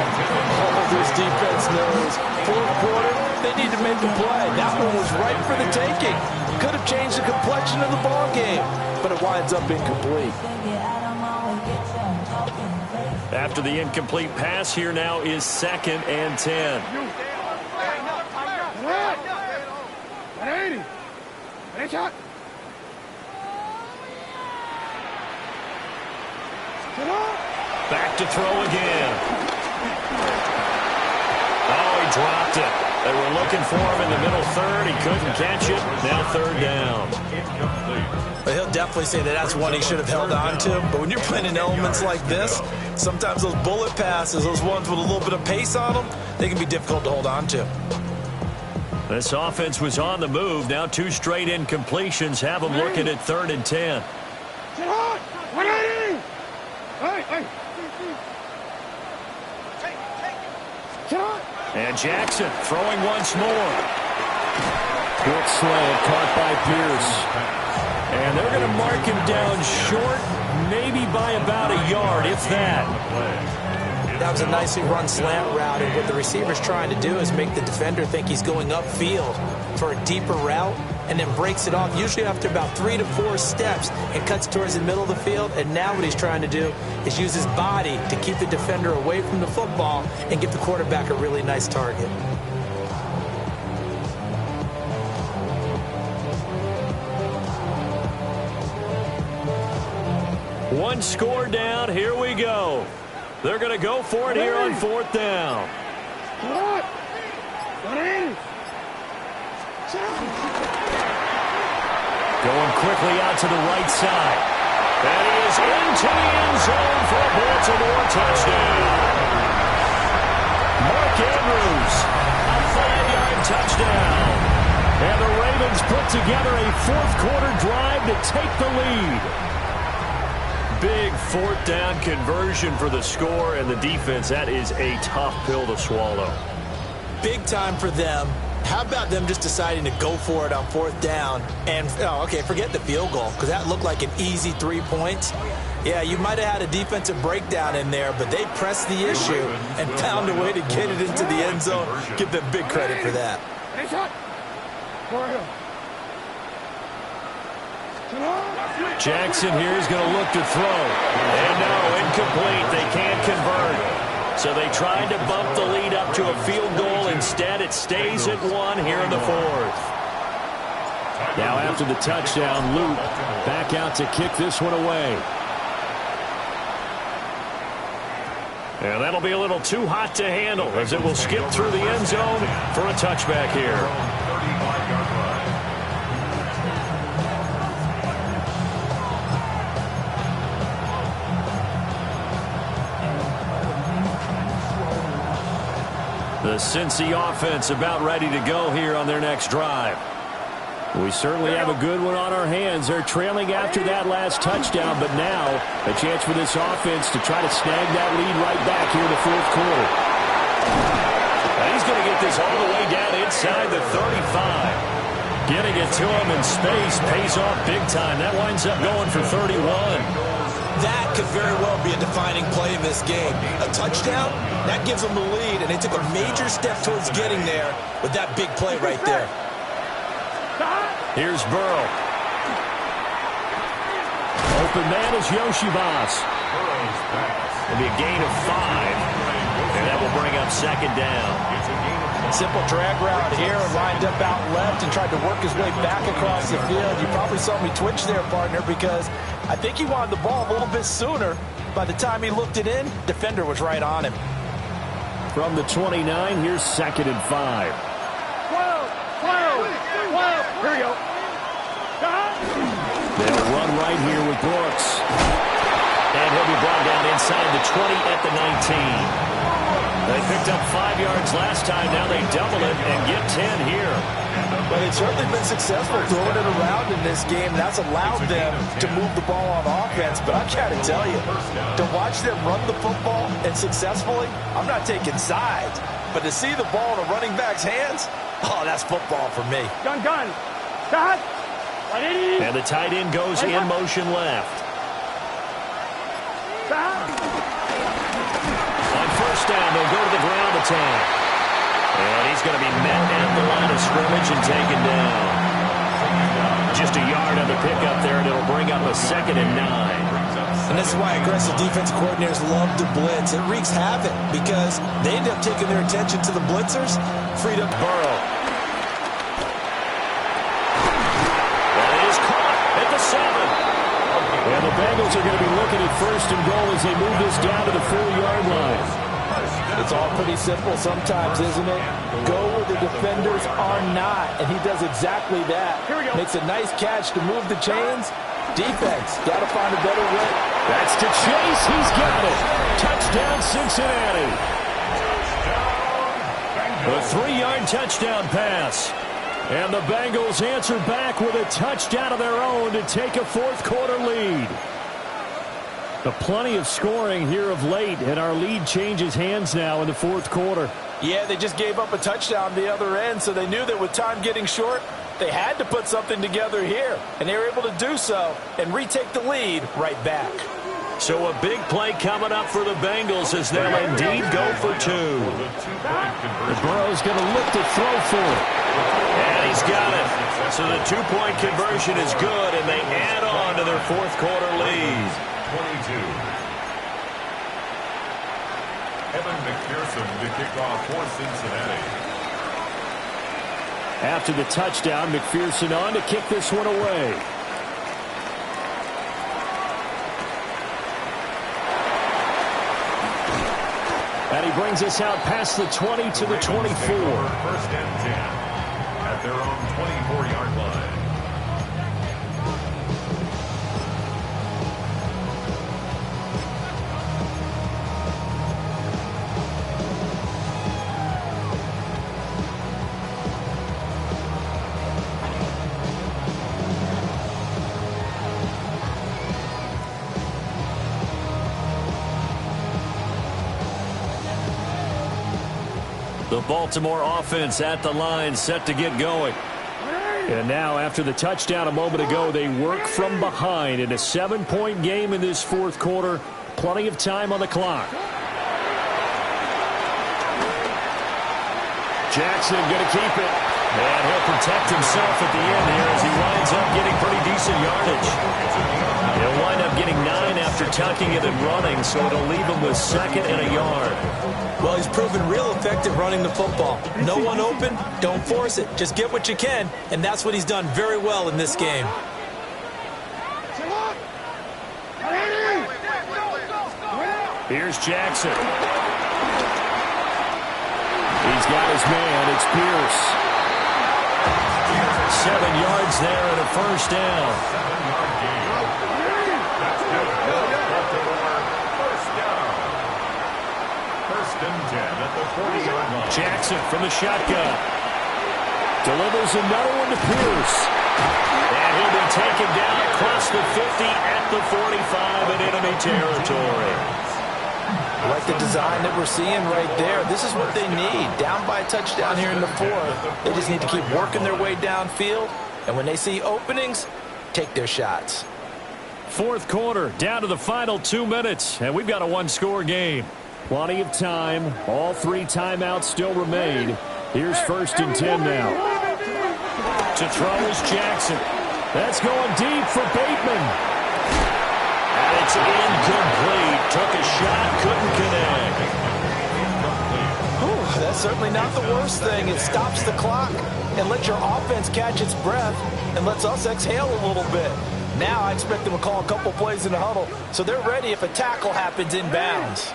Oh, this defense knows. 4th quarter, they need to make a play. That one was right for the taking. Could have changed the complexion of the ball game, but it winds up incomplete. After the incomplete pass, here now is 2nd and 10. Back to throw again. Oh, he dropped it. They were looking for him in the middle 3rd. He couldn't catch it. Now 3rd down. But he'll definitely say that that's one he should have held on to. But when you're playing in elements like this, sometimes those bullet passes, those ones with a little bit of pace on them, they can be difficult to hold on to. This offense was on the move. Now 2 straight incompletions have them looking at 3rd and 10. And Jackson throwing once more. Quick slant caught by Pierce. And they're going to mark him down short, maybe by about a yard, if that. That was a nicely run slant route, and what the receiver's trying to do is make the defender think he's going upfield for a deeper route, and then breaks it off, usually after about 3 to 4 steps, and cuts towards the middle of the field. And now what he's trying to do is use his body to keep the defender away from the football and give the quarterback a really nice target. One score down. Here we go. They're going to go for it here on 4th down. Going quickly out to the right side. And he is into the end zone for a Baltimore touchdown. Mark Andrews, a 5-yard touchdown. And the Ravens put together a 4th-quarter drive to take the lead. Big 4th down conversion for the score, and the defense, that is a tough pill to swallow. Big time for them. How about them just deciding to go for it on 4th down? And, okay, forget the field goal, because that looked like an easy 3 points. Yeah, you might have had a defensive breakdown in there, but they pressed the issue and found a way to get it into the end zone. Give them big credit for that. Jackson here is going to look to throw. And no, incomplete. They can't convert. So they tried to bump the lead up to a field goal. Instead, it stays at 1 here in the 4th. Now after the touchdown, Luke back out to kick this one away. And that'll be a little too hot to handle as it will skip through the end zone for a touchback here. The Cincy offense about ready to go here on their next drive. We certainly have a good one on our hands. They're trailing after that last touchdown, but now a chance for this offense to try to snag that lead right back here in the 4th quarter. And he's going to get this all the way down inside the 35. Getting it to him in space pays off big time. That winds up going for 31. That could very well be a defining play in this game. A touchdown, that gives them the lead, and they took a major step towards getting there with that big play right there. Here's Burrow. Open man is Yoshibas. It'll be a gain of 5, and that will bring up 2nd down. Simple drag route here, lined up out left and tried to work his way back across the field. You probably saw me twitch there, partner, because I think he wanted the ball a little bit sooner. By the time he looked it in, defender was right on him. From the 29, here's 2nd and 5. 12. Here we go. They'll run right here with Brooks. And he'll be brought down inside the 20 at the 19. They picked up 5 yards last time. Now they double it and get 10 here. But they've certainly been successful throwing it around in this game. That's allowed them to move the ball on offense. But I got to tell you, to watch them run the football and successfully, I'm not taking sides. But to see the ball in a running back's hands, oh, that's football for me. Gun. Stop. And the tight end goes in motion left. Stop. On 1st down, they'll go to the ground attack. And he's going to be met at the line of scrimmage and taken down. Just a yard on the pickup there, and it'll bring up a 2nd and 9. And this is why aggressive defensive coordinators love to blitz. It wreaks havoc because they end up taking their attention to the blitzers. Freed up Burrow. That is caught at the 7. And the Bengals are going to be looking at 1st and goal as they move this down to the 4-yard line. It's all pretty simple sometimes, isn't it? Go where the defenders are not, and he does exactly that. Here we go. Makes a nice catch to move the chains. Defense, got to find a better way. That's to Chase. He's got it. Touchdown, Cincinnati. A 3-yard touchdown pass. And the Bengals answer back with a touchdown of their own to take a 4th quarter lead. Plenty of scoring here of late, and our lead changes hands now in the 4th quarter. Yeah, they just gave up a touchdown the other end, so they knew that with time getting short, they had to put something together here, and they were able to do so and retake the lead right back. So a big play coming up for the Bengals as they'll indeed go for 2. The Burrow's going to look to throw for it. And he's got it. So the 2-point conversion is good, and they add on to their fourth quarter lead. 22. Evan McPherson to kick off for Cincinnati. After the touchdown, McPherson on to kick this one away. And he brings us out past the 20 to the 24. First and 10 at their own 24-yard line. The Baltimore offense at the line, set to get going. And now, after the touchdown a moment ago, they work from behind in a 7-point game in this fourth quarter. Plenty of time on the clock. Jackson going to keep it. And he'll protect himself at the end here as he winds up getting pretty decent yardage. He'll wind up getting 9 after tucking it and running, so it'll leave him with 2nd and a yard. Well, he's proven real effective running the football. No one open, don't force it. Just get what you can, and that's what he's done very well in this game. Here's Jackson. He's got his man. It's Pierce. 7 yards there and a first down. 7-yard gain. That's good. First down. First and 10 at the 40-yard line. Jackson from the shotgun. Delivers another one to Pierce. And he'll be taken down across the 50 at the 45 in enemy territory. I like the design that we're seeing right there. This is what they need. Down by a touchdown here in the fourth. They just need to keep working their way downfield. And when they see openings, take their shots. Fourth quarter, down to the final 2 minutes. And we've got a one-score game. Plenty of time. All 3 timeouts still remain. Here's 1st and 10 now. To throw is Jackson. That's going deep for Bateman. And it's incomplete. Took a shot, couldn't connect. Whew, that's certainly not the worst thing. It stops the clock and lets your offense catch its breath and lets us exhale a little bit. Now I expect them to call a couple plays in the huddle so they're ready if a tackle happens inbounds.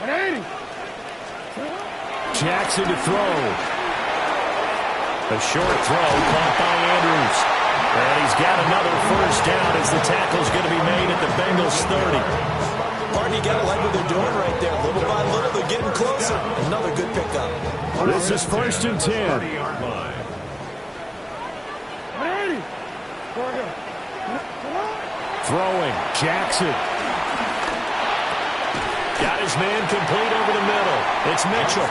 180. Jackson to throw. A short throw caught by Andrews. And he's got another first down as the tackle's going to be made at the Bengals 30. Pardon, you got to like what they're doing right there. Little by little, they're getting closer. Another good pickup. This is 1st and 10. 30-yard line. 180. Throwing, Jackson. Got his man complete over the middle. It's Mitchell.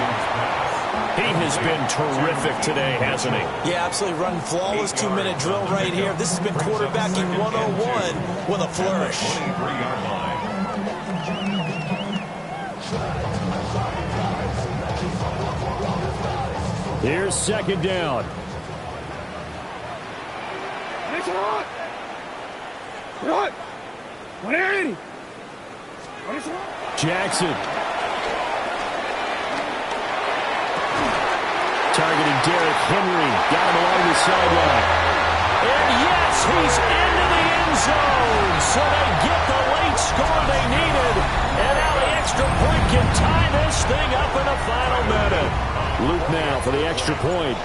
He has been terrific today, hasn't he? Yeah, absolutely running flawless 2-minute drill right here. This has been quarterbacking 101 with a flourish. 23-yard line. Here's 2nd down. It's hot. What? 180. Jackson. Targeting Derrick Henry. Got him along the sideline. And yes, he's into the end zone. So they get the late score they needed. And now the extra point can tie this thing up in the final minute. Luke now for the extra point.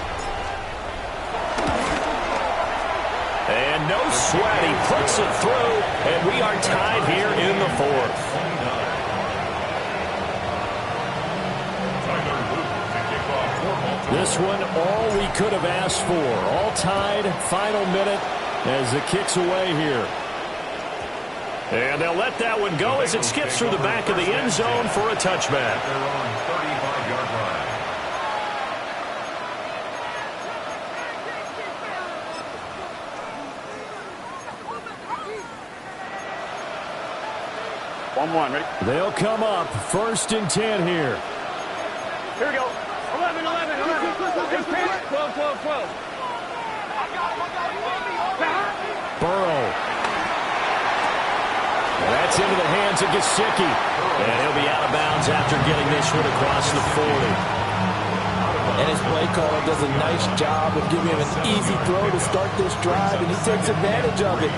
And no sweat. He puts it through. And we are tied here in the fourth. This one, all we could have asked for. All tied, final minute as it kicks away here. And they'll let that one go as it skips through the back of the end zone for a touchback. They're on 35-yard line. 1-1, ready? They'll come up 1st and 10 here. Here we go. 11, 11, 11. 12, 12, 12. Burrow. That's into the hands of Gesicki. And he'll be out of bounds after getting this one across the 40. And his play caller does a nice job of giving him an easy throw to start this drive, and he takes advantage of it.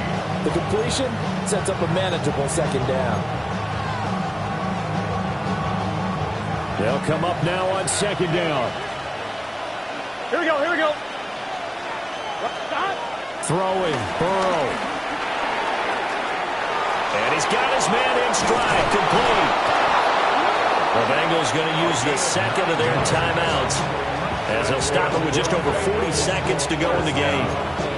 The completion sets up a manageable 2nd down. They'll come up now on 2nd down. Here we go, here we go. Stop. Throwing, Burrow. And he's got his man in stride, complete. The Bengals going to use the 2nd of their timeouts as they'll stop it with just over 40 seconds to go in the game.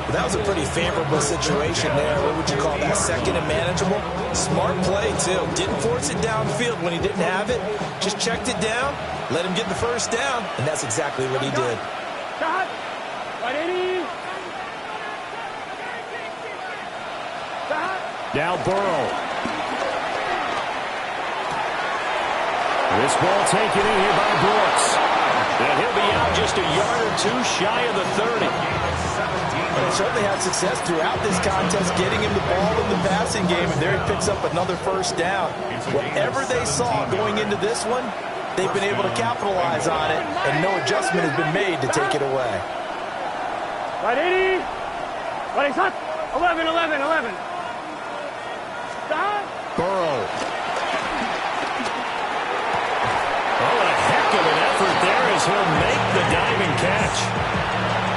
Well, that was a pretty favorable situation there. What would you call that, 2nd and manageable? Smart play, too. Didn't force it downfield when he didn't have it. Just checked it down, let him get the 1st down, and that's exactly what he did. Shot. Right, 80. Shot. Now Burrow. This ball taken in here by Brooks. And he'll be out just a yard or 2 shy of the 30. And they certainly had success throughout this contest getting him the ball in the passing game, and there he picks up another 1st down. Whatever they saw going into this one, they've been able to capitalize on it, and no adjustment has been made to take it away. Right, 80. Right, shot. 11, 11, 11. Stop. Burrow. Oh, a heck of an effort there as he'll make the diving catch.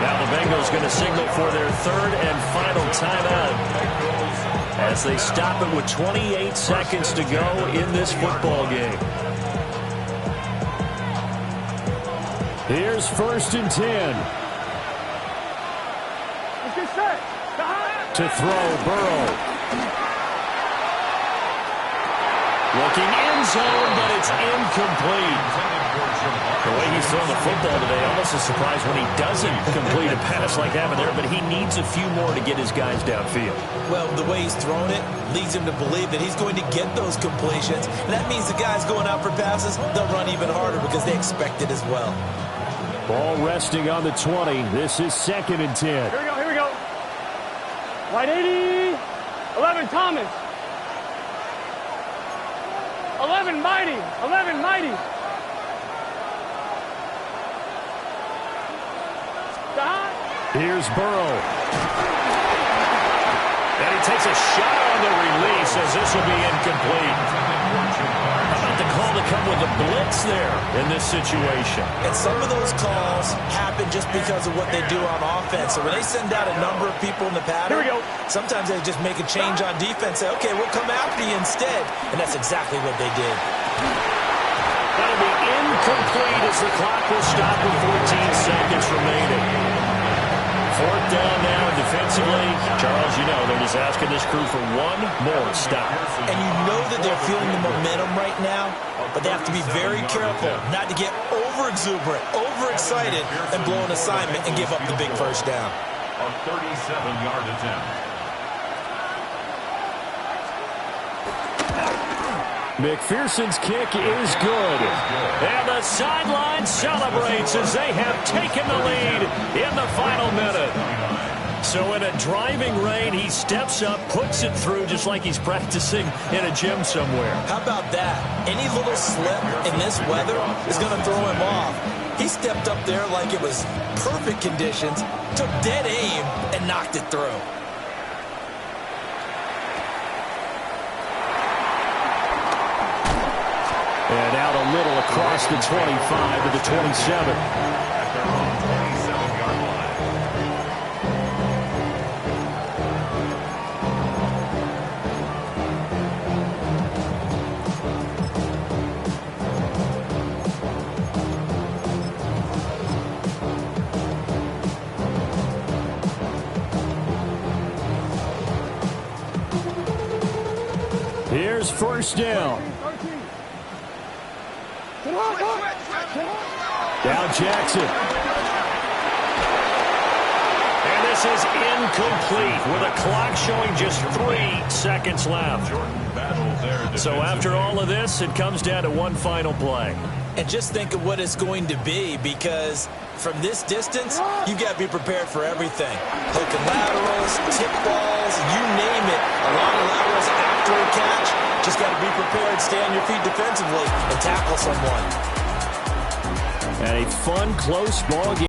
Now the Bengals going to signal for their 3rd and final timeout as they stop it with 28 seconds to go in this football game. Here's 1st and 10. Let's get set. Stop. To throw, Burrow. Looking end zone, but it's incomplete. The way he's thrown the football today, almost a surprise when he doesn't complete a pass like that there, but he needs a few more to get his guys downfield. Well, the way he's thrown it leads him to believe that he's going to get those completions. And that means the guys going out for passes, they'll run even harder because they expect it as well. Ball resting on the 20. This is 2nd and 10. Here we go, here we go. Right, 80. 11, Thomas. 11, Mighty. 11, Mighty. Stop. Here's Burrow. And he takes a shot on the release as this will be incomplete. How about the call to come with a blitz there in this situation? And some of those calls happen just because of what they do on offense. So when they send out a number of people in the pattern, Here we go. sometimes they just make a change on defense. Say, okay, we'll come after you instead. And that's exactly what they did. That'll be incomplete as the clock will stop with 14 seconds remaining. 4th down now defensively. Charles, you know, they're just asking this crew for one more stop. And you know that they're feeling the momentum right now, but they have to be very careful not to get over-exuberant, overexcited, and blow an assignment and give up the big 1st down. A 37-yard attempt. McPherson's kick is good. And the sideline celebrates as they have taken the lead in the final minute. So in a driving rain, he steps up, puts it through just like he's practicing in a gym somewhere. How about that? Any little slip in this weather is going to throw him off. He stepped up there like it was perfect conditions, took dead aim, and knocked it through. And out a little across the 25 to the 27. At their own 27-yard line. Here's 1st down. Now Jackson. And this This is incomplete with a clock showing just 3 seconds left. So after all of this, it comes down to one final play. And just think of what it's going to be, because from this distance, you've got to be prepared for everything. Hook and laterals, tip balls, you name it. A lot of laterals after a catch. Just got to be prepared, stay on your feet defensively, and tackle someone. And a fun, close ball game.